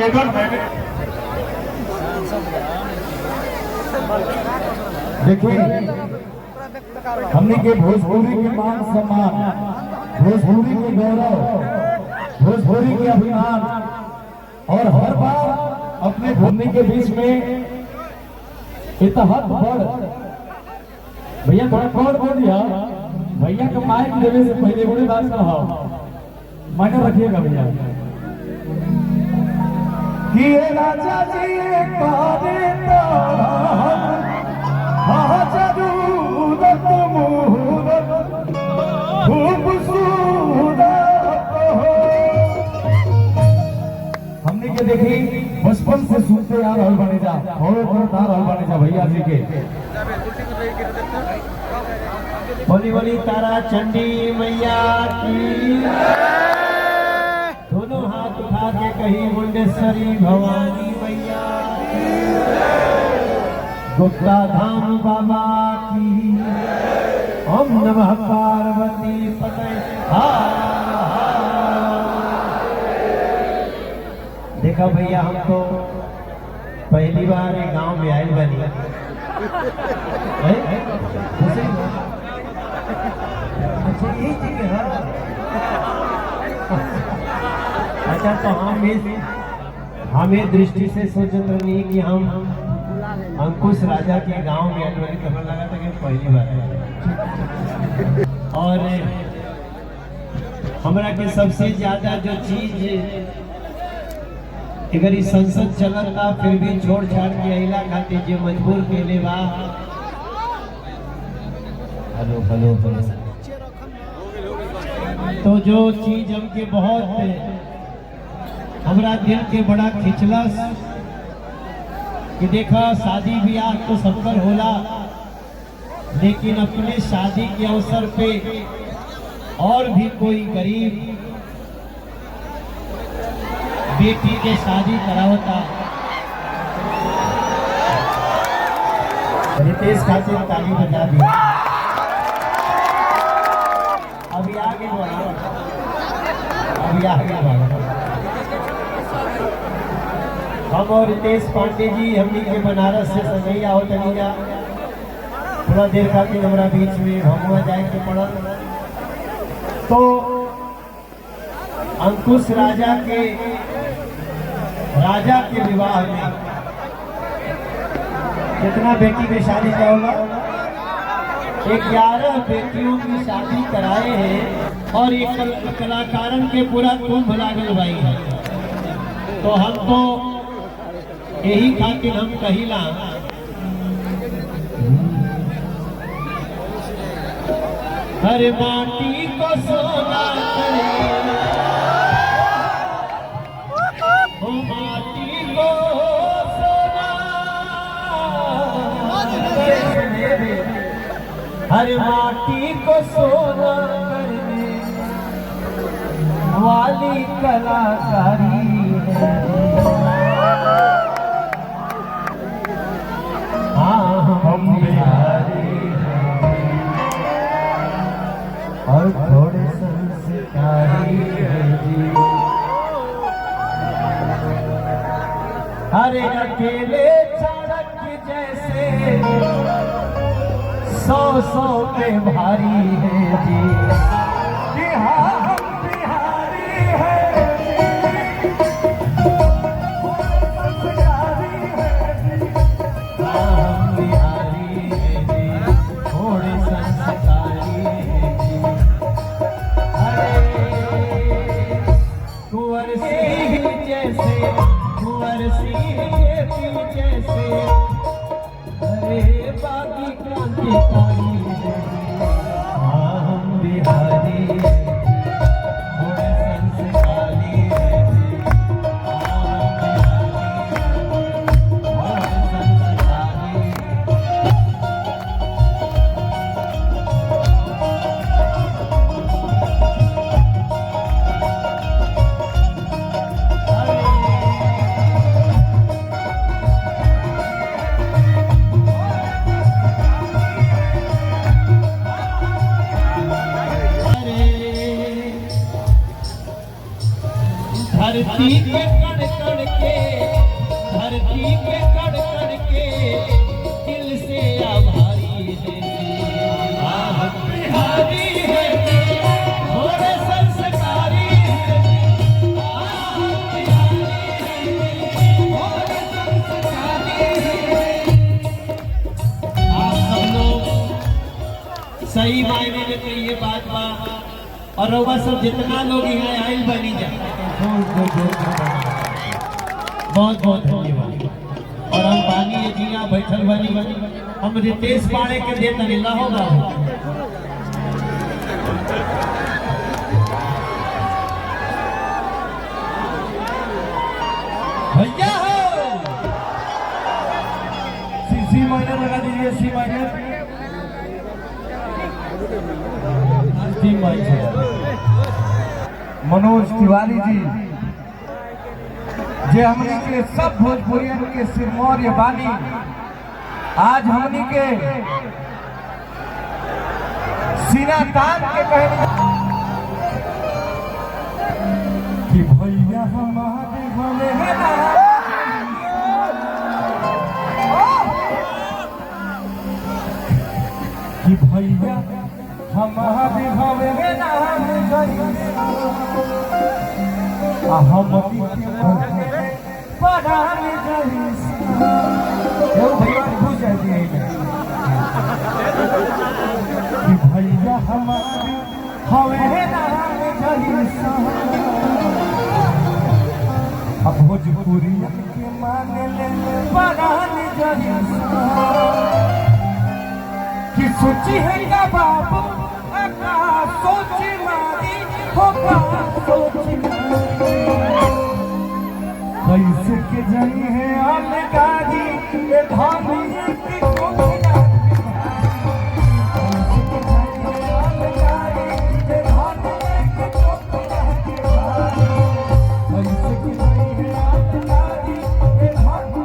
निवेदन है, देखिए हमने के भोजपुरी के मान सम्मान, भोजपुरी के गौरव, भोजपुरी के अभिमान और हर बार अपने भूमि के बीच में इतहाद बढ़ भैया थोड़ा कौन बोल दिया भैया का माइक देने से पहले बड़ी बात कहा माइनर रखिएगा भैया कि ये राजा जी हमने के देखी बचपन से सुनते आ रहल बने जा थोड़े आ रहल बने जा भैया जी के बोली बोली तारा चंडी मैया की दोनों हाथ उठा के कही मुंडेश्वरी भवानी मैया गुप्ता धाम बाबा की ओम नमः पार्वती पते देखा भैया हम तो पहली बार एक गांव में आए बनी अच्छा यही जगह है अच्छा तो हम इस दृष्टि से सोचते नहीं कि हम अंकुश राजा के गांव में आने वाली खबर लगा था कि पहली बार है और हमरा के सबसे ज्यादा जो चीज अगर इस संसद चलता फिर भी छोड़ छाड़ के अहिला खातिर जो मजबूर के ले बा हेलो हेलो हेलो तो जो चीज हमके बहुत हमरा दिल के बड़ा खिंचलस कि देखा शादी ब्याह तो सबकर होला लेकिन अपने शादी के अवसर पे और भी कोई गरीब बेटी के शादी करावता रितेश खातिर ताली बजा दी अभी आगे बढ़ा अभी आगे बढ़ा हम और रितेश पांडे जी हमनी के बनारस से सजैया हो तनिया थोड़ा देर खातिर हमारा बीच में भमुआ जाए के पड़ल तो अंकुश राजा के विवाह में कितना बेटी की शादी का होगा 11 बेटियों की शादी कराए हैं और एक कलाकारन के पूरा कुंभ लागल भाई है तो हम तो यही खातिर हम कहिला हर माटी को सोना हर माटी को सोना करने वाली कलाकारी है हाँ हम बिहारी और थोड़े संस्कारी है जी हरे अकेले चाणक जैसे 100 पे भारी है जी कि हाँ हम बिहारी है हम बिहारी है जी थोड़े संस्कारी है जी अरे कुंवर सिंह जैसे कुंवर सिंह जैसे अरे बाकी क्रांतिकारी हम बिहारी थोड़े संस्कारी धरती के कण कण के सही मायने में तो ये बात बा। और रउआ सब जितना लोग यहाँ आयल बनी जा, बहुत बहुत धन्यवाद। और हम बानी ये जिया बैठल बनी, हम रितेश पाड़े के दे तनी होगा भैया हो। सी माइनर लगा दीजिए, सी माइनर। मनोज तिवारी जी जे हमनी के सब भोजपुरियन के सिरमौर ये बानी, आज हमनी के सीना तान के कहने कि भैया हमारे भले कि भैया हमारे भले नाम हम पढ़ान भैया खुश जाइए कि भैया हमारे हवे नाम अब भोजपुरी के माने पढ़ान कि सोची है का बाबू का सोची मारी होगा सोची कैसे के जाई है अलगारी ये धामी की कोकिला कैसे के जाई है अलगारी ये धामी की कोकिला कैसे के जाई है अलगारी ये धामी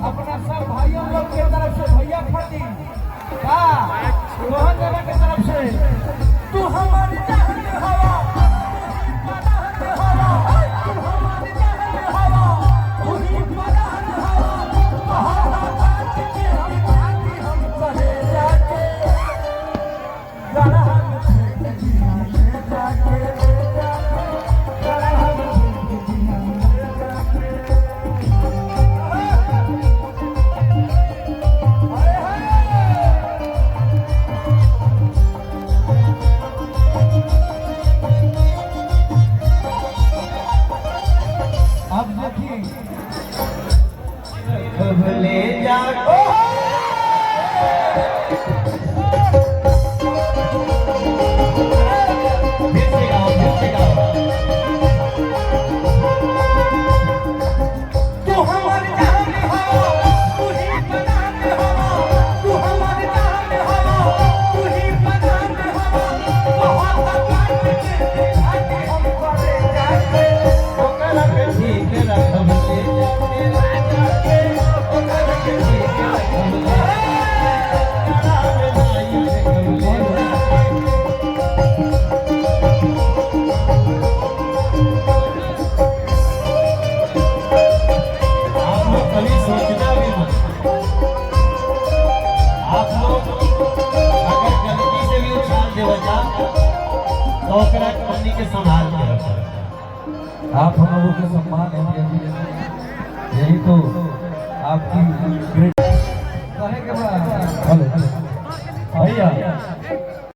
अपना सब भाइयों लोग के तरफ से भैया खाती मोहन बाबा के तरफ से तू हमारी जान हवा, तू हमारी जान हवा, तू ही परान हवा, बात के हम कहे जाके गड़ा ले जाओ तू हमारी जान हो, तू ही परान हो, तू हमारी जान हो, तू ही परान हो, बहुत बात के हम करे जाके ओकरा के ठीक रखब ले जाके ओकरा के ठीक रखब के संभाल के रखा। आप हम लोगों के सम्मान है, यही तो आपकी कहे के बाद भैया